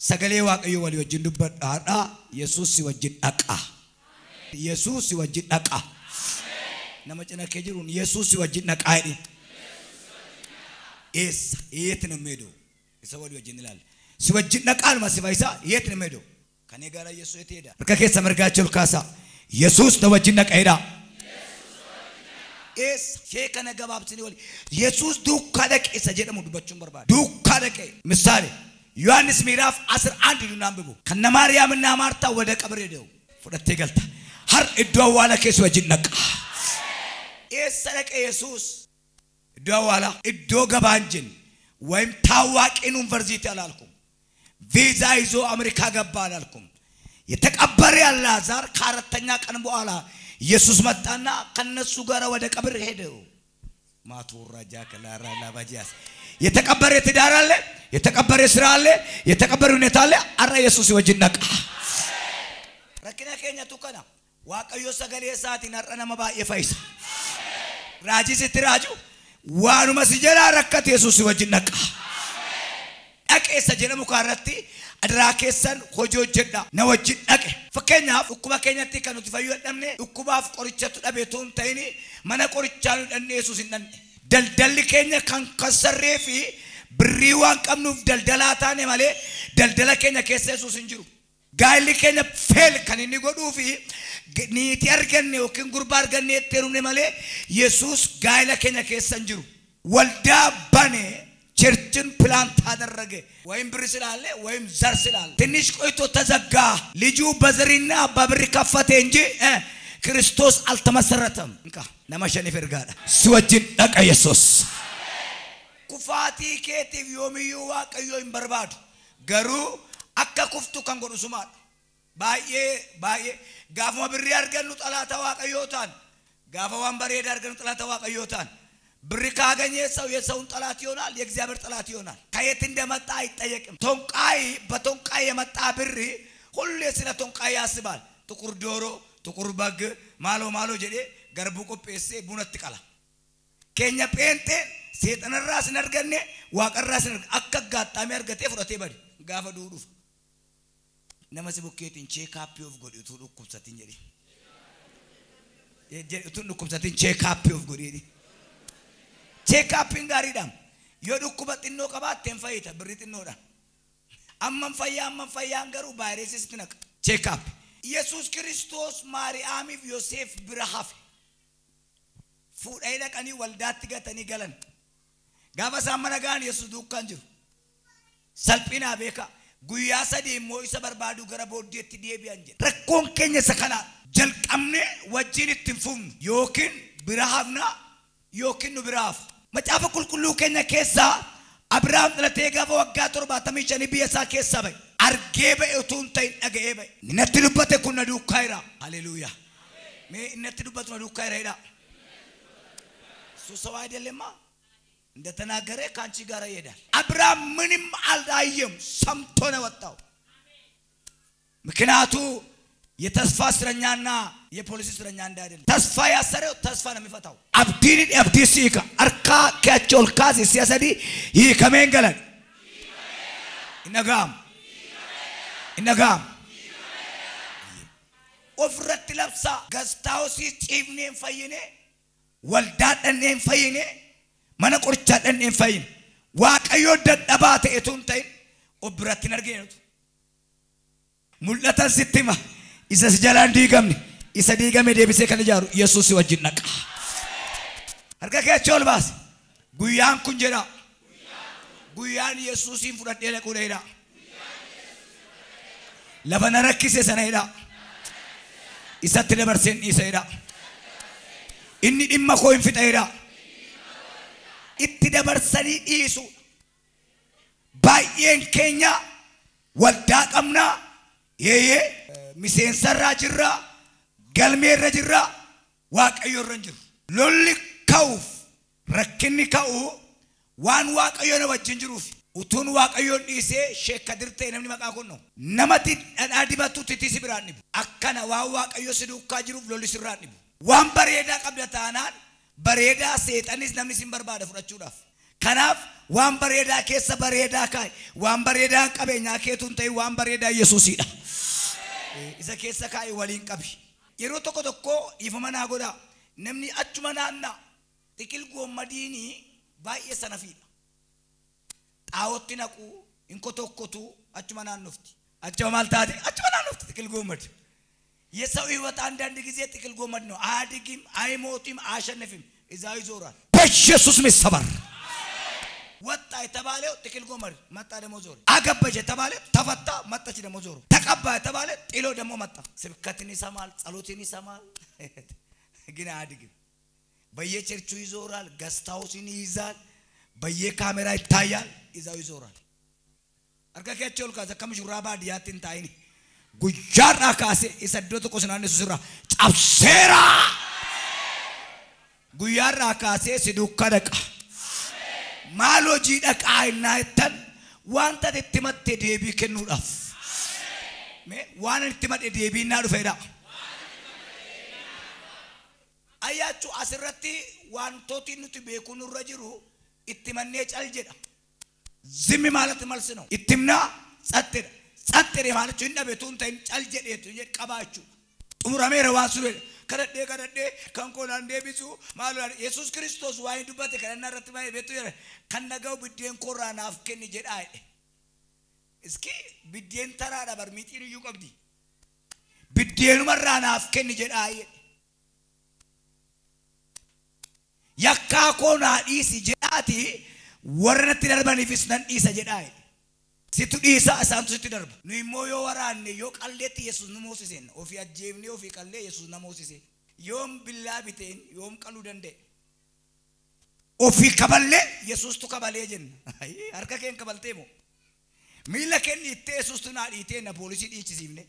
sagalee waaqayyo walii wajjin dubbadhaadha. Yesuus si wajjin dhaqa. Yesuus si wajjin dhaqa. nama cina kee jiruun Yesuus si wajjin dhaqa jedhi. Eessa yeetti nama meedoo isa walii wajjin ilaali. Si wajjin dhaqaan masifa isaa yeetti nama meedoo kan eegala Yesuus eteedha. Harka keessa mirgaa jechuu kaasaa Yesuus na wajjin dhaqeedha. Eessa shee kana gabaabsini wali Yesuus duukaa dhaqe isa jedhamu dubbachuun barbaada. Duukaa dhaqe misaale ዮሐንስ ምዕራፍ 11 ዱናንብቡ ከነ ማርያምና ማርታ ወደ ቀብር ሄደው ፍረቴ ገልታ ሀር እድዋ ዋላ ከሱ ወጅን ነቃ ኤሰረቀ ኢየሱስ እድዋ ዋላ እዶ ገባንጅን ወይም ታዋቂን ዩኒቨርሲቲ አላልኩም ቪዛ ይዞ አሜሪካ ገባ አላልኩም የተቀበረ ያላዛር ከአራተኛ ቀን በኋላ ኢየሱስ መጣና ከነሱ ጋር ወደ ቀብር ሄደው ማቱራጃ ከላራ ላባጃስ የተቀበረ ትዳር አለ የተቀበረ ስራ አለ የተቀበረ ሁኔታ አለ አራ ኢየሱስ ወጅን ነቃ ረከና ከኛ ቱከና ዋቀዮ ሰገሌ ሰዓት ይናረና መባ የፋይስ ራጂ ስትራጁ ዋኑ መስጀራ ረከት ኢየሱስ ወጅን ነቃ አቄ ሰጀነ ሙካረቲ አድራኬሰን ሆጆጀዳ ነወጅን ነቀ ፈከኛ ኡኩባ ከኛቲ ከኑት ፈዩ ደምኔ ኡኩባፍ ቆርቸቱ ደቤቱን ታይኒ ማነ ቆርቻሉ ደኔ ኢየሱስ እንደን دلدل كينيا كان كسرّي في بريوان كمنوف دلدلاتاني ماله دلدل كينيا كيسيسو سنجرو قال كينيا فيل كان ينقولوا في نيتي أرجعني وكين قربار جنّي تيروني ماله يسوع قال كينيا كيسنجرو والدا بني churchin plant አደረገ ወይም ብርስላለ ወይም ዘርስላለ ትንሽ ቆይቶ ተዘጋ ልጁ በዘሪና በብር ከፈተ እንጂ ክርስቶስ አልተመሰረተም እንካ ነማሸኔ ፈርጋዳ ሲወጅን ደቀ ኢየሱስ ኩፋቲ ኬቲቭ ዮሚዩ ዋቀዮ ይንበርባዱ ገሩ አከ ኩፍቱ ከንጎዱ ሱማድ ባዬ ጋፎ ብር ያርገኑ ጠላታ ዋቀዮታን ጋፎ ወንበር ያርገኑ ጠላታ ዋቀዮታን ብር ካገኘ ሰው የሰውን ጠላት ይሆናል የእግዚአብሔር ጠላት ይሆናል ከየት እንደመጣ አይጠየቅም ቶንቃይ በቶንቃይ የመጣ ብር ሁሉ ስለ ቶንቃይ ያስባል ጥቁር ዶሮ ጥቁር በግ ማሎ ጀዴ ገርቡ ቆጴሴ ቡነት ቀላ ከኛ ጴንጤ ሰይጣን ራስ ነርገኔ ዋቀራስ ነርገ አከጋጣሚ አርገቴ ፍሮቴ በዲ ጋፈ ዱዱ ነመስ ቡኬቲን ቼክ አፕ ኦፍ ጎድ ቱ ዱኩብሰቲን ጀዲ ቱ ዱኩብሰቲን ቼክ አፕ ኦፍ ጎድ ዲ ቼክ አፕን ጋሪዳም የዱኩበጥኖ ቀባቴን ፈይተ ብሪጥኖዳ አመን ፈያ አንገሩ ባይሬሲስ ትነቅ ቼክ አፕ ኢየሱስ ክርስቶስ ማርያም ዮሴፍ ብራሃፍ ፉዳይለ ቀኒ ወልዳት ገተኒ ገለን ጋፋ ሳመነጋን ኢየሱስ ዱካን ጅሩ ሰልጲና ቤካ ጉያ ሰዲ ሞይሰ በርባዱ ገረ ቦዲት ዲቢያን ጀ ረኮን ከኘ ሰከና ጀልቀምኔ ወጂን ትንፉም ዮኪን ብራሃፍና ዮኪን ብራሃፍ መጫፈ ኩልኩሉ ከኘ ኬሳ አብርሃም ለቴ ጋፋ ወጋ ቶርባ ተሚቸኒ ቢየሳ ኬሳ በይ አርጌበ እቱን ታይ ነገበ ነትልበተ ኩነ ዱካይራ ሃሌሉያ ሜ ነትልበተ ኩነ ዱካይራ ሄዳ ሱሰው አይደለማ እንደተናገረ ካንቺ ጋር ይሄዳል አብርሃም ምንም አልዳየም ሰምቶ ነው ወጣው ምክንያቱ የተስፋ እስረኛና የፖሊስ እስረኛ እንዳይደል ተስፋ ያሰረው ተስፋ ነው የሚፈታው አብዲሲካ አርካ ከቾል ካዚ ሲያሰዲ ይህ ከመንገለን ኢነጋም ኦፍረት ለብሳ ገስታው ሲጪብኔን ፈይኔ ወልዳደኔን ፈይኔ ማነቆርቻደኔን ፈይኔ ዋቀዮ ደደባተ እቱንታይ ኦብረት ነርገነቱ ሙለታ ሲቲማ ኢሰስ ጀላን ዲገምኒ ኢሰዲገም ዴብሴ ከነጃሩ ኢየሱስ ወጅነቃ አርጋከቾል ባስ ጉያን ኩንጀራ ጉያን ኢየሱስን ፍረዴ ለቁሌዳ ለበነ ረክሴ ሰነይዳ ኢሰት ለበርሰን ኢሰይዳ ኢኒ ዲማ ኮይን ፍጠይዳ ኢት ደበርሰኒ ኢሱ ባየን ኬኛ ወልዳ ቀምና የየ ሚሴን ሰራ ጅራ ገልሜረ ጅራ ዋቀዮ ረንጅር ሎልካውፍ ረክኒ ካኡ ዋን ዋቀዮ ነው ወጅንጅሩፍ utun waaqayyoon dhiise sheekkadirtee namni maqaa kun no namati dhadhibatu titisi biraan nibu akkana waan waaqayyo sidukkaa jiruuf lolli sirraan nibu waan bareedaa qabda taanaan bareedaa seexanis namni sin barbaada fudhachuudhaaf kanaaf waan bareedaa keessa bareedaa kaay waan bareedaa qabeenyaa keetuun ta'e waan bareedaa Yesuusidha isa keessa kaay waliin qabi yeroo tokko ifama naa godha namni achuma naanna xiqil gommadiini baay'ee sana fiidha xaawootti naqu inko tokkotu achuma naannofti achuma maal taate achuma naannofti xiqil gommadi የሰው ህይወት አንዳንድ ጊዜ ጥቅል ጎመድ ነው አያድግም አይሞትም አያሸንፍም እዛው ይዞራል በኢየሱስ ስም ይሰበር ወጣ የተባለው ጥቅል ጎመድ መጣ ደሞ ዞር አገበጀ የተባለው ተፈታ መጣች ደሞ ዞር ተቀባ የተባለው ጥሎ ደሞ መጣ ስብከትን ይሰማል ጸሎትን ይሰማል ግን አያድግም በየቸርቹ ይዞራል ገስታውስን ይይዛል በየካሜራ ይታያል እዛው ይዞራል አርካከቸው ልካ ዘከምሽ ራባ ዲያትን ታይኒ ጉጃራ ካሴ ይሰዶት ቆስናነ ሱራ ጫብሴራ ጉያራ ካሴ ሲዱካ ደቃ ማሎጂ ደቃ አይናተን ዋንተ ተትመተ ዴቢ ከኑዳፍ ዋን ተትመተ ዴቢና ዱፈዳ አያቹ አስረቲ ዋንቶቲ ኑቲ ቤኩኑ ረጅሩ ኢትመኔ ጫልጀዳ ዝም ማለት መልስ ነው ኢትምና ጸጥደ ጸጥሬ ማለት እንደ ቤቱን ተን ጫልጀዴቱ ይቀባቹ ጡራሜረ ዋሱለ ከረዴ ከንኮላንዴ ቢሱ ማሉ ኢየሱስ ክርስቶስ ዋይዱበት ከነረት ማይ ቤቱ ከነጋው ቢዴን ኮራና አፍከን ጀዳይ እስኪ ቢዴን ተራዳ በርሚጢን ይቀብዲ ቢዴን መራና አፍከን ጀዳይ ያካኮና ዲሲ ጀዳቲ ወረነት ደርባኒ ፊስነን ዲሰ ጀዳይ ሲቱ ዲሳ አሳንቱ ሲቱ ደርባ ኑይሞ ዮ ወራኔ ዮ ቀሌት ኢየሱስ ነሞሲሴን ኦፊ አጄብኒ ኦፊ ቀሌ ኢየሱስ ነሞሲሴ ዮም ቢላ ቢቴን ዮም ቀሉ ደንደ ኦፊ ከበሌ ኢየሱስ ቱ ከበሌ ጀን አይ አርከከን ከበልቴሞ ሚለከን ኢቴ ኢየሱስ ቱ ናዲ ኢቴ ና ፖሊሲ ዲቺሲብኔ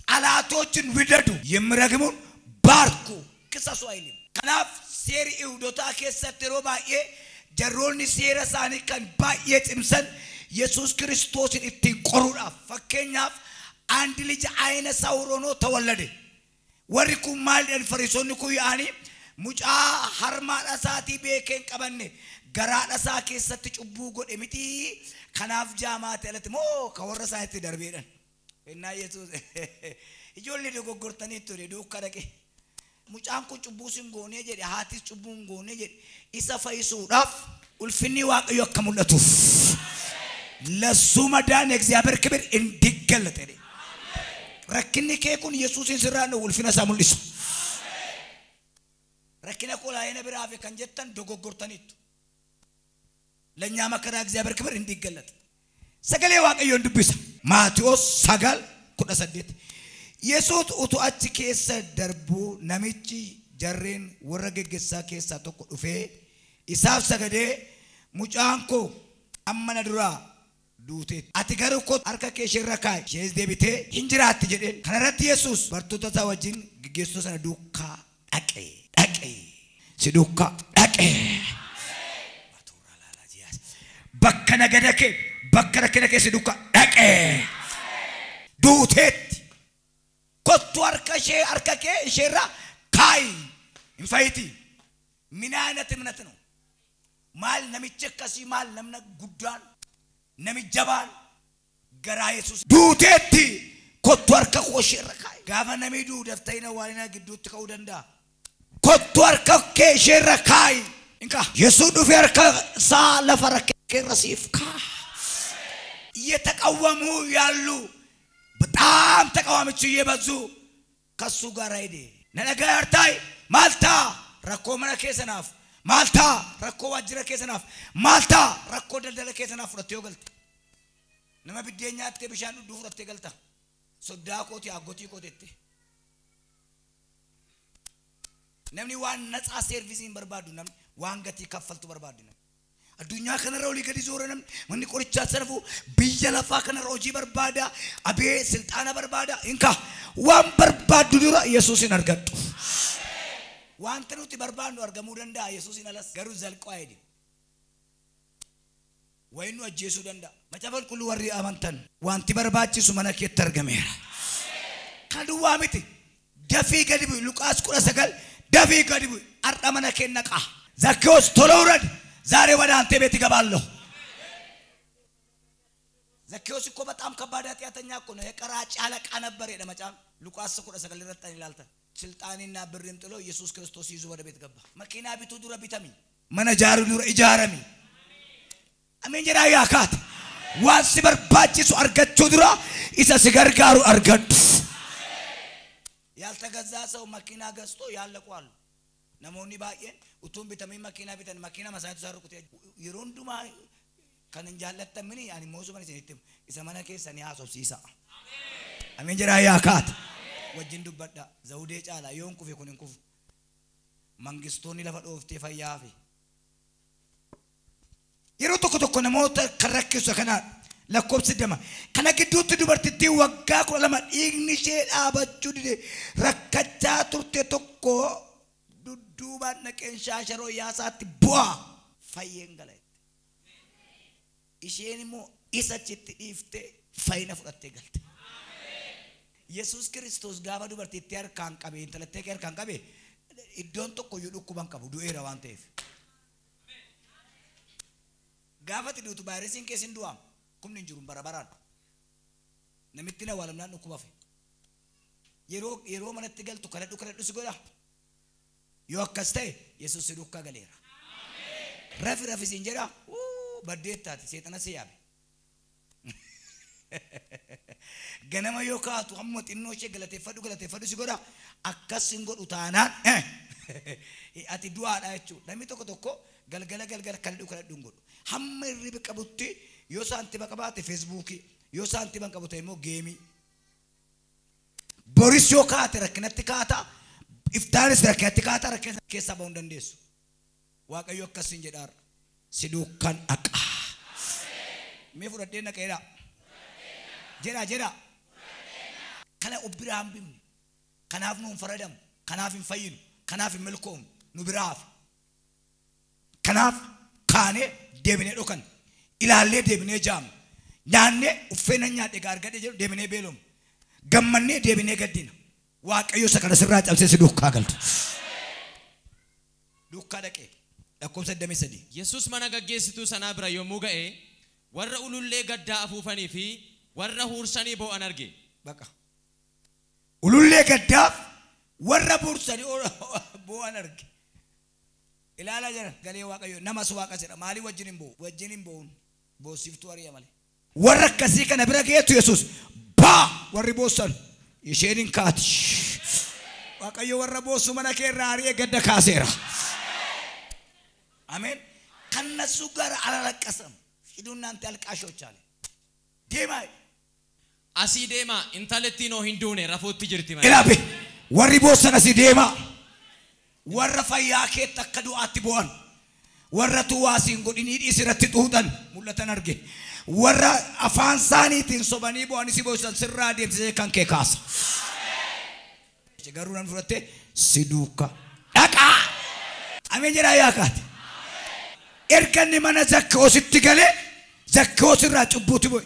ጣላቶችን ቢደዱ የምረግሙን ባርኩ ክሰሱ አይልም ከናፍ ሴሪ ኢውዶታ ከሰተ ሮባኤ ጀሮኒ ሴራ ሳኒ ከን ባኤ ጥምሰን ኢየሱስ ክርስቶስን ኢትቆሩዳ ፈከኛፍ አንድ ልጅ አይነ ሳውሮኖ ተወለደ ወሪኩ ማልደን ፈሪሶንኩ ያኒ ሙጫ harma dhasaati beeken qabanne garaa dhasaa keessatti cubbuu godhe miti kanaaf jaamaate alatti moo ka warra isaatti darbeedhan inna yesus ijoollee dogoggortanii ture duuka dhaqe mucaan kun cubbuu sin goonee jedhe haatis cubbuun goonee jedhe isa fayyisuudhaaf ulfinni waaqayyo akka mul'atuuf ለሱ መዳን እግዚአብሔር ክብር እንዲገለጥ ነው ረክኒ ከኩን ኢየሱስን ስራ ነው ወልፍና ሳሙልስ ረክነ ቆላ አይነ ብራፍ ከንጀተን ዶጎጎርተኒት ለኛ መከራ እግዚአብሔር ክብር እንዲገለጥ ሰገሌ ዋቀዮ እንድብስ ማቴዎስ ሰጋል ኩደሰደት ኢየሱስ ኡቱ አቺ ከሰ ደርቡ ነሚቺ ጀሬን ወረገገሳ ከሳ ተቆ ዱፌ ኢሳብ ሰገዴ ሙጫንኮ አመነ ዱራ ዱቴ አትገሩ ኮ አርከ ከሽረካይ ሼዝ ደብቴ እንጅራት ጀደን ከነረት ኢየሱስ በርቱታ ታወጂን ግጌስቶ ሰነ ዱካ ዳቄ ሲዱካ ዳቄ ባቱራ ላላጂያስ በከነገደከ ሲዱካ ዳቄ ዱቴት ኮቱ አርከከ ሽራ ካይ እንፋይቲ ምን አይነት እምነት ነው ማል ነሚቸከሲ ማል ነምነ ጉዳን ነሚጀባል ገራ ኢየሱስ ዱቴቲ ኮቱ አርከኮ ሽረካይ ጋፈ ነሚዱ ደፍተይነ ዋሊና ግዱት ከውደንዳ ኮቱ አርከከ ሽረካይ እንካ ኢየሱስ ዱፌ አርከ ሳ ለፈረከ ረሲፍካ እየተቃወሙ ያሉ በጣም ተቃዋሚዎች እየበዙ ከሱ ጋር አይዴ ነገርታይ ማልታ ረኮ መነከሰናፍ ማልታ ረኮ ዋጅረ ከሰናፍ ማልታ ረኮ ደልደለ ከሰናፍ ፍረቴው ገልጥ ነማ ቢደኛት በሻኑ ዱፍረቴ ገልጣ ሶዳቆቲ አጎቲ ቆቴቴ ነምኒ ዋን ነፃ ሰርቪስን በርባዱ ነም ዋንገቲ ከፈልቱ በርባዱ ነም አዱኛ ከነራው ሊገዲ ዞረንም ምን ቆርቻ ሰነፉ ቢየለፋ ከነራው ጂ በርባዳ አቤ ስልጣና በርባዳ እንካ ዋን በርባዱ ዱራ ኢየሱስን አርጋጡ ዋንተኑት በርባንዶ አርገሙ ደንዳ ኢየሱስን አላስ ገሩ ዘልቆ አይዲ ወይኑ አጄሱ ደንዳ መጨፈል ኩሉ ወሪ አመንተን ዋንቲ በርባቺሱ መነከ ተርገመራ ካዱዋሚቲ ደፊ ገድቡ ሉቃስ ቁራ ሰገል ደፊ ገድቡ አርዳመነ ከነቃ ዘኬዎስ ቶሎውረድ ዛሬ ወደ አንተ ቤት ይገባለሁ። ዘኬዎስ እኮ በጣም ከባድ ኃጢአተኛ እኮ ነው። የቀራጭ አለቃ ነበር። የደመጫም ሉቃስ እኮ ሰገል ረጣን ይላልታ ስልጣንና ብርን ጥሎ ኢየሱስ ክርስቶስ ይዞ ወደ ቤት ገባ። መኪና ቢቱ ዱረ ቢተሚ መነጃሩ ዱረ ኢጃረሚ አሜን ጀራ ያካት ዋንስ በርባጭሱ አርገቹ ዱራ ኢሳ ሲገርጋሩ አርገዱ ያልተገዛ ሰው መኪና ገዝቶ ያለቋል። ነሞኒ ባየን ኡቱም ቢተሚ መኪና ቢተን መኪና ማሳይቱ ሳርኩት ይሮንዱማ ከነንጃለተ ምን ያኒ ሞዙ ማለት ነው ኢሰማና ከሰኒ አሶብሲሳ አሜን ጀራ ያካት ወጅን ዱበዳ ዘውዴ ጫላ ዮንኩ ፈኩን እንኩ መንግስቶኒ ለፈዶፍቴ ፈያፊ የሮ ተኮ ነሞተ ከረክሱ ከና ለኮብስ ደማ ከና ግዱት ዱበርቲቲ ወጋ ኮለማ ኢግኒሼ አባቹ ዲደ ረከቻ ቱርቴ ተኮ ዱዱባ ነቀንሻሸሮ ያሳት ቧ ፈየንገላይ ኢሼኒሞ ኢሰችት ኢፍቴ ፈይነ ፍረቴ ገልት ኢየሱስ ክርስቶስ ጋባ ዱበርቲቲ አርካን ቀቤ እንተለቴ ከርካን ቀቤ ኢዶን ተኮ ይዱኩ ባንቀቡ ዱኤራ ዋንቴፍ ጋፋት ዱቱ ባይረሲን ኬሲን ዱዋም kumni njurun barabaran namitti na walam nan ku bafe yero manatti galtu kala du sigoda yo akaste yesus dukka galera amen rafi sinjera badeta setana siyabe ganama yo kaatu ammot inno che galate fadu sigoda akkasin godu tanan ati duwa da echu nami tokko galgala kala du ngodu hamme ribe kabutti yo santi bakabate Facebook yo santi bankabute mo game boris yo kaate raknatti kaata iftaris raknatti kaata rakesa kessa bondandesu waaqayyo akkasin jedhar sidukan aqa me fudade na kayra jera kana ubraham bim kanaf nu faradam kanaf fayin kanaf melkom nu biraf kanaf kane debine dokan ilalle debine jam nyaanne uffena nyaade gargade jedhu debine belom gammanne debine gaddina waaqayyo sakala sirra cabse sidukka galtu dukka daqe dakkomsa demesedi yesus mana gaggeessitu sana bira yommuu ga'e warra ulullee gaddaa afuufanii fi warra huursanii bo'an arge baqa ulullee gaddaa warra buursanii bo'an arge ilaala jara galee waaqayyo namas waaqa sira maali wajjinin bo'un boosiftu ariya male warra kasi kana bira geetu yesus ba warri boosan isheenin kaati waaqayyo warra boosu mana keerra ariya gadda kaaseera amen ከነሱ ጋር አላለቀሰም ሂዱና አንተ አልቃሾች አለ ዴማይ አሲ ዴማ ኢንተለቲ ነው ሂንዱኔ ረፎት ጅርቲ ማለት ኢላቤ ወሪ ቦሰነ አሲ ዴማ ወረፈያኬ ተከዱ አትቦን ወረቱ ዋሲን ጎዲኒ ዲስረት ጡጣን ሙለተን አርጌ ወራ አፋንሳኒቲን ሶባኒ ቦኒ ሲቦሰን ስራ ዴምዘ ካንኬ ካሳ ቸገሩናን ፍረቴ ሲዱካ ዳቃ አሜን ጀራ ያካት ኤርከን ማና ዘከው ስትገለ ዘከው ስራ ጭቡት ቦይ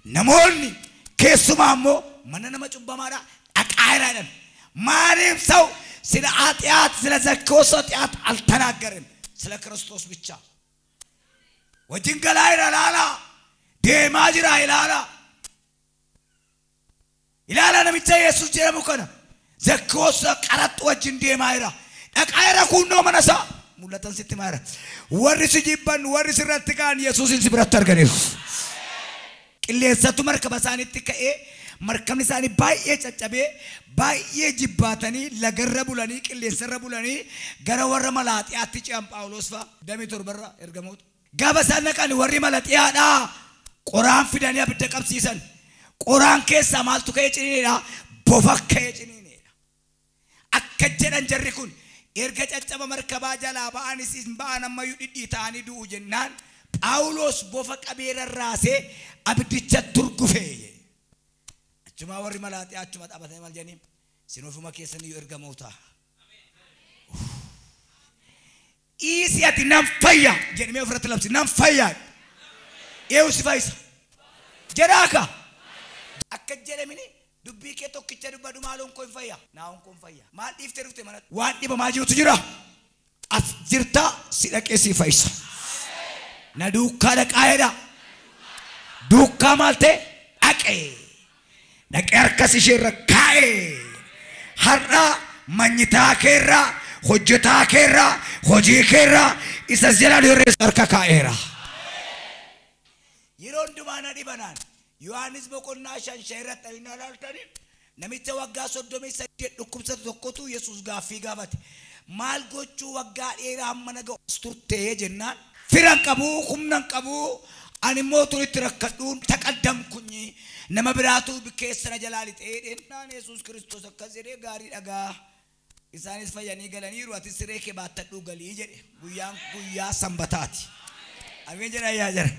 ነሞኒ ከሱማሞ ማንነማ ጭባማራ አቃይራደም ማንም ሰው ስለ አጥያት ስለ ዘከው ሰጥያት አልተናገረም ስለ ክርስቶስ ብቻ ወጅንገላ ይላላ ደማጅራ ይላላ ነብቻ ኢየሱስ ጀረሙከና ዘከው ሰቀረጥ ወጅን ደማይራ አቃይራ ኩኖ መነሳ ሙለተን ሲትማራ ወርስ ጂባን ወርስ ረትካን ኢየሱስን ሲብረት አርገኔ ቅሌሰቱ መርከበሳኒት ከኤ መርከም ንሳኒ ባዬ ጨጨቤ ባዬ ጅባተኒ ለገረቡለኒ ቅሌሰረቡለኒ ገረወረ መላጥ ያትጫም ጳውሎስፋ ደሚቶር በራ እርገሞት ጋበሳነቀን ወሪ መላጥያዳ ቁርአን ፊዳኒያ በደቀብሲሰን ቁርአን ከሳ ማልቱ ከጭኒና ቦፈከ ጭኒኔ አከጀነን ጀሪኩን ኤርገጨጨበ መርከባ ጀላ ባአንሲስ ባአነማዩ ዲዲታኒ ዱ ጀናን ጳውሎስ ቦፈቀቤረ ራሴ አብድቸ ቱርጉፌ አችማ ወሪ መላጥ ያችማ ጣበተ ማልጀኒም ሲኖፉማ ከሰን ይርገሞታ ኢሲያቲ ናምፋያ ጀኒሜ ፍረት ለብስ ናምፋያ ኤውስፋይስ ጀራካ አከጀለሚኒ ዱቢ ከቶክቸ ዱባ ዱማሎን ኮንፋያ ናውን ኮንፋያ ማል ኢፍተሩፍተ ማለት ዋዲ በማጂው ትጅራ አፍጅርታ ሲለቀሲ ፋይሳ Na duukaa dhaqaa'edha. Duukaa maal ta'e dhaqee. Dhaqee harkas isheerra kaa'ee. Har'a manyitaa keerraa hojjetaa keerraa hojii keerraa isa jala dheeressu harka kaa'eera. Yeroo hundumaa na dhibanaan Yohaanis boqonnaa 5 irratti inni ilaaltanii namicha waggaa 38 dhukkubsatu tokkotu Yesuus gaaffii gaafate. Maal gochuu waggaa dheeraa hamma naga turtee jennaan firan qabu humnan qabu ani mootuutti rakkadhuun taqaddam kunyi nama biraatu bikeessana jalaali ta'ee dheennaan Yesuus Kiristoos akkas jedhee gaarii dhagaa isaanis fayyanii galaniiru ati siree kee baattadhuu galii jedhe guyyaa sanbataati. Ameen jedha yaa jara.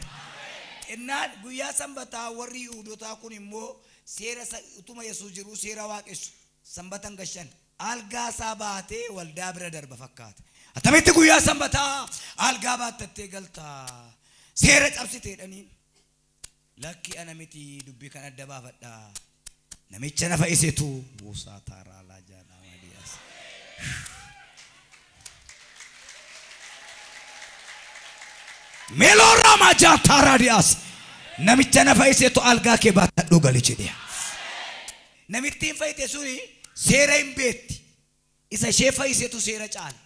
Innaan guyyaa sanbataa warri Yihuudootaa kun immoo seera utuma Yesuus jiru seera waaqessu sanbatan gashan algaa isaa baatee waldaa bira darba fakkaata. Atamitti guyyaa sanbataa algaa baattattee galtaa seera cabsiteedhaniin lakki ana miti dubbii kan adda baafadha namicha nafa isetu buusaa taaraa laajana waliyaas. Melora majata radias namicha nafa isetu algaa kee baattadhuu gali jedhe. Namittiin fayyite suni seera hin beetti isa ishee fayyisetu seera caala.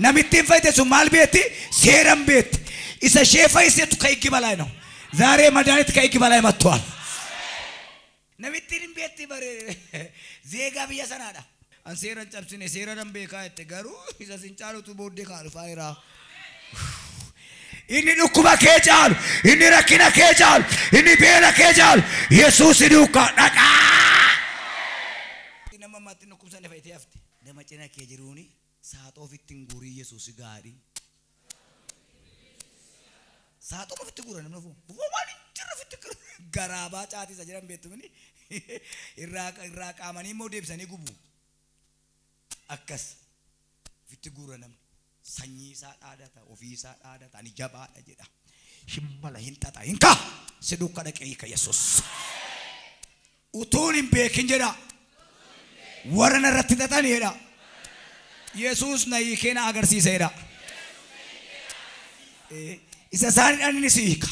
Namittiin fayyite sun maal beetti seera hin beetti isa ishee fayyisetu ከሕግ በላይ ነው። ዛሬ መድኃኒት ከሕግ በላይ መጥቷል። Namittiin hin beetti bare zeegaa biyya sanaadha. An seeran cabsine seeran beekaa itti garuu isa sin caalutu booddee kaalfaa jira. Inni dhukkuba kee caalu inni rakkina kee caalu inni beela kee caalu Yesuus duukaa dhaqaa. Nama maatiin dhukkubsanii fayyitee hafte nama cina kee jiruuni saaxoo ofitti hin guurii Yesuus gaarii. Saaxoo ofitti guura namni fuudhu waan jirra ofitti garaabaa caatii isa jiran beektumni irraa qaamanii immoo deebisanii gubu akkas ofitti guura namni. Sanyii isaa dhaadata ofii isaa dhaadata ani jabaadha jedha. Himmala hin xaxa hin ka si duukaa dhaqee ka Yesuus. Utuun hin beekin jedha. Warra narratti xaxan jedha. Yesuus na hiikee na agarsiiseedha. Isa isaaniidhaan inni si hiika.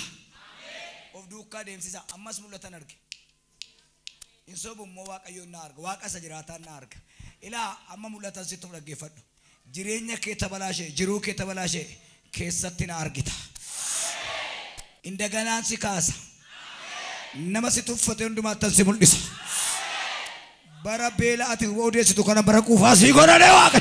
Of duukaa deemsisa ammas mul'atan arge. Hin sobummoo Waaqayyoon na arga Waaqa isa jiraataan na arga. Ilaa amma mul'atan sitti dhaggeeffadhu. Jireenya kee tabalashe jiruu kee tabalashe keessatti na argita. Indaganaan si kaasa. Nama si tuffate hundumaattan si mul'isa. Bara beela ati odeessitu kana bara quufaa si godhane Waaqa.